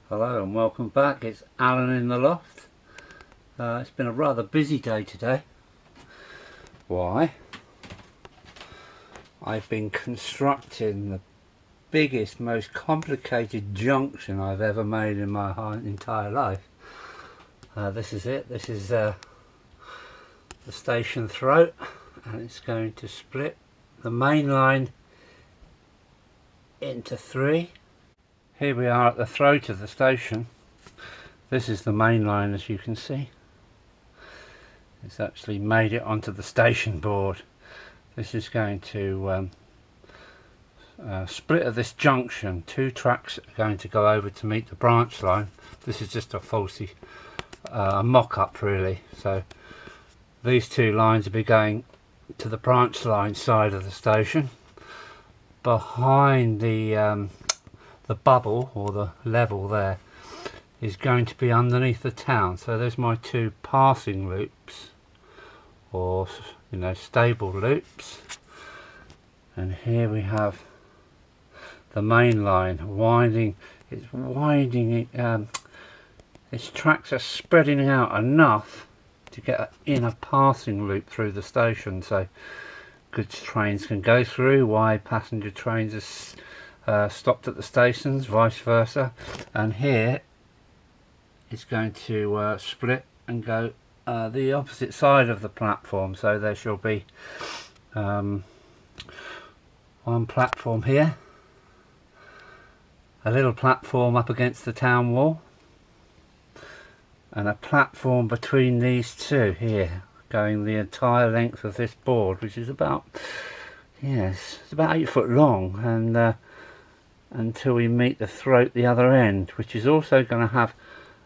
Hello and welcome back. It's Alan in the loft. It's been a rather busy day today. Why? I've been constructing the biggest, most complicated junction I've ever made in my entire life. This is it. This is the station throat, and it's going to split the main line into three. Here we are at the throat of the station. This is the main line, as you can see. It's actually made it onto the station board. This is going to split at this junction. Two tracks are going to go over to meet the branch line. This is just a falsy mock-up really. So these two lines will be going to the branch line side of the station. Behind the bubble or the level there is going to be underneath the town. So there's my two passing loops, or stable loops, and here we have the main line winding. It's winding. Its tracks are spreading out enough to get in a passing loop through the station, so goods trains can go through while passenger trains are stopped at the stations, vice versa. And here it's going to split and go the opposite side of the platform, so there shall be one platform here, a little platform up against the town wall, and a platform between these two here, going the entire length of this board, which is about, yes, it's about 8 foot long, and until we meet the throat the other end, which is also going to have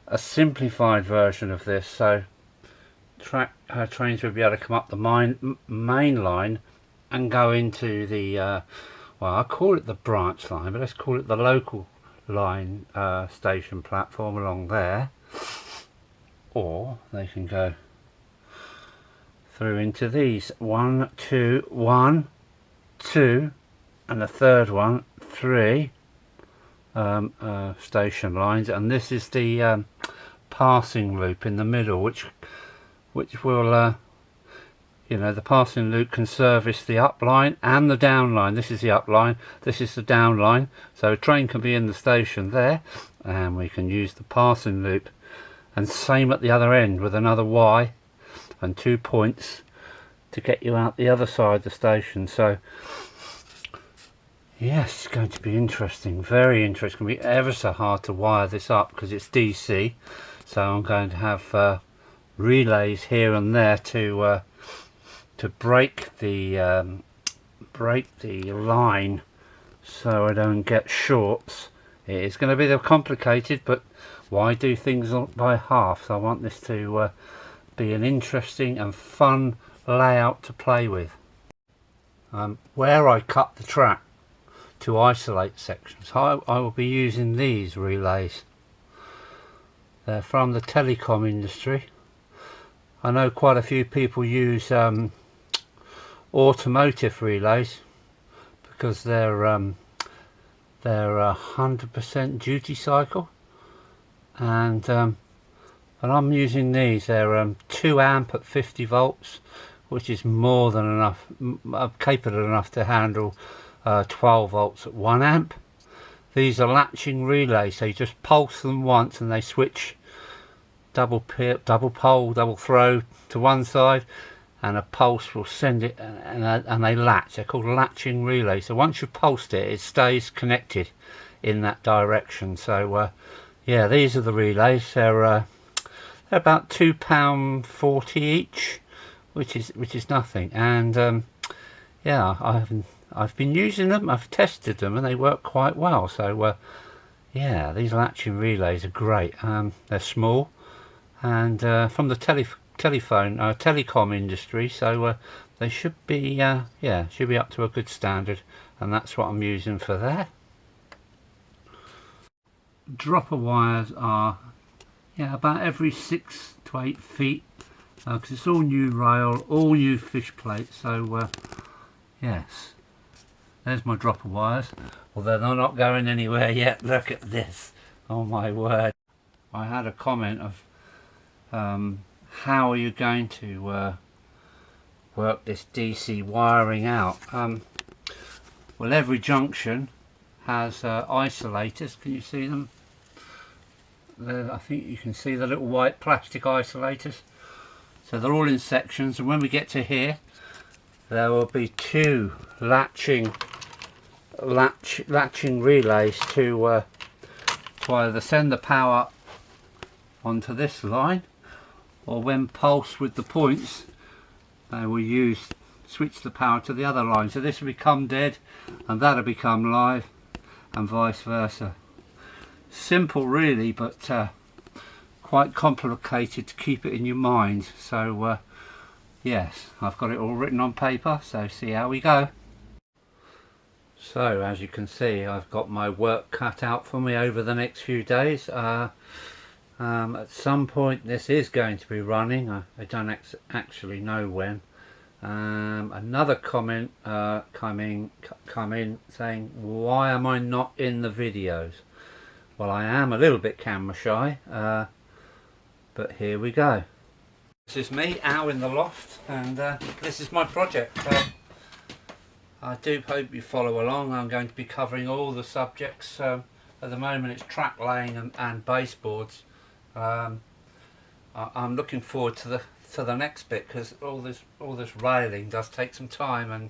a simplified version of this, so trains will be able to come up the main line and go into the well, I call it the branch line, but let's call it the local line station platform along there, or they can go through into these 1, 2, 1, 2, and the third one 3 station lines, and this is the passing loop in the middle, which will the passing loop can service the up line and the down line. This is the up line, this is the down line, so a train can be in the station there and we can use the passing loop, and same at the other end with another Y and 2 points to get you out the other side of the station. So yes, it's going to be interesting, very interesting. It's going to be ever so hard to wire this up because it's DC, so I'm going to have relays here and there to break the line so I don't get shorts. It is going to be complicated, but why do things by half? So I want this to be an interesting and fun layout to play with. Where I cut the track to isolate sections, I will be using these relays. They're from the telecom industry. I know quite a few people use automotive relays because they're 100% duty cycle, and I'm using these. They're 2 amp at 50 volts, which is more than enough, capable enough to handle 12 volts at 1 amp. These are latching relays, so you just pulse them once and they switch double pole, double throw to one side, and a pulse will send it, and they latch. They're called latching relays. So once you've pulsed it, it stays connected in that direction. So yeah, these are the relays. They're about £2.40 each, which is nothing. And yeah, I've been using them, I've tested them, and they work quite well. So yeah, these latching relays are great. They're small, and from the telecom industry, so they should be should be up to a good standard, and that's what I'm using for there. Dropper wires are about every 6 to 8 feet, because it's all new rail, all new fish plates. So yes, there's my dropper wires, although they're not going anywhere yet. Look at this, Oh my word. I had a comment of how are you going to work this DC wiring out? Well, every junction has isolators. Can you see them? I think you can see the little white plastic isolators. So they're all in sections, and when we get to here, there will be two latching relays to either send the power onto this line, or when pulsed with the points, they will switch the power to the other line. So this will become dead, and that'll become live, and vice versa. Simple really, but quite complicated to keep it in your mind. So yes, I've got it all written on paper, so see how we go. So as you can see, I've got my work cut out for me over the next few days. At some point this is going to be running. I don't actually know when. Another comment come in saying, why am I not in the videos? Well, I am a little bit camera shy, but here we go. This is me out in the loft, and this is my project. I do hope you follow along. I'm going to be covering all the subjects. At the moment it's track laying and baseboards. I'm looking forward to the next bit, because all this railing does take some time, and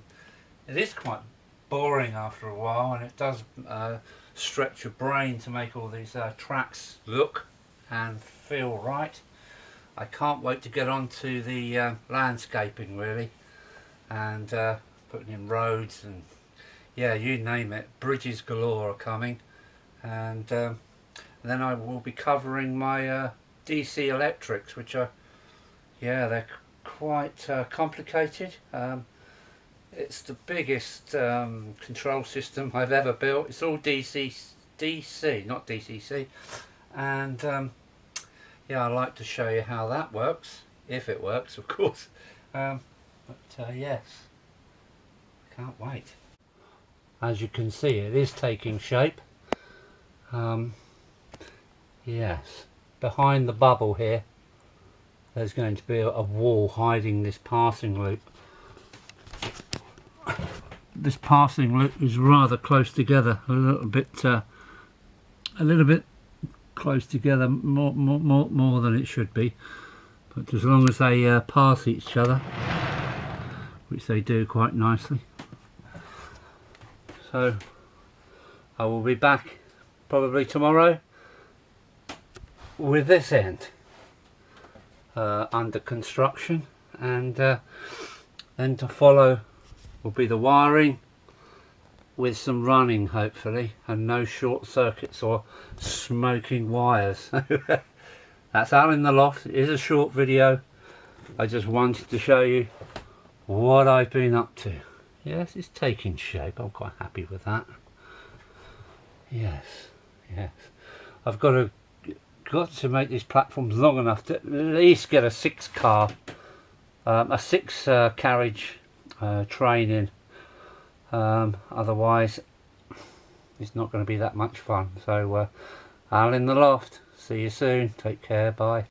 it is quite boring after a while, and it does stretch your brain to make all these tracks look and feel right. I can't wait to get on to the landscaping really, and putting in roads and yeah, you name it, bridges galore are coming, and then I will be covering my DC electrics, which are, yeah, they're quite complicated. It's the biggest control system I've ever built. It's all DC, not DCC, and yeah, I'd like to show you how that works, if it works, of course. But yes, can't wait. As you can see, it is taking shape. Yes, behind the bubble here, there's going to be a wall hiding this passing loop. This passing loop is rather close together, a little bit close together, more than it should be. But as long as they pass each other, which they do quite nicely. So I will be back probably tomorrow with this end under construction, and then to follow will be the wiring with some running hopefully, and no short circuits or smoking wires. That's out in the loft. It is a short video. I just wanted to show you what I've been up to. Yes, it's taking shape. I'm quite happy with that. Yes, yes. I've got to make these platforms long enough to at least get a six carriage train in. Otherwise it's not going to be that much fun. So out in the loft. See you soon. Take care. Bye.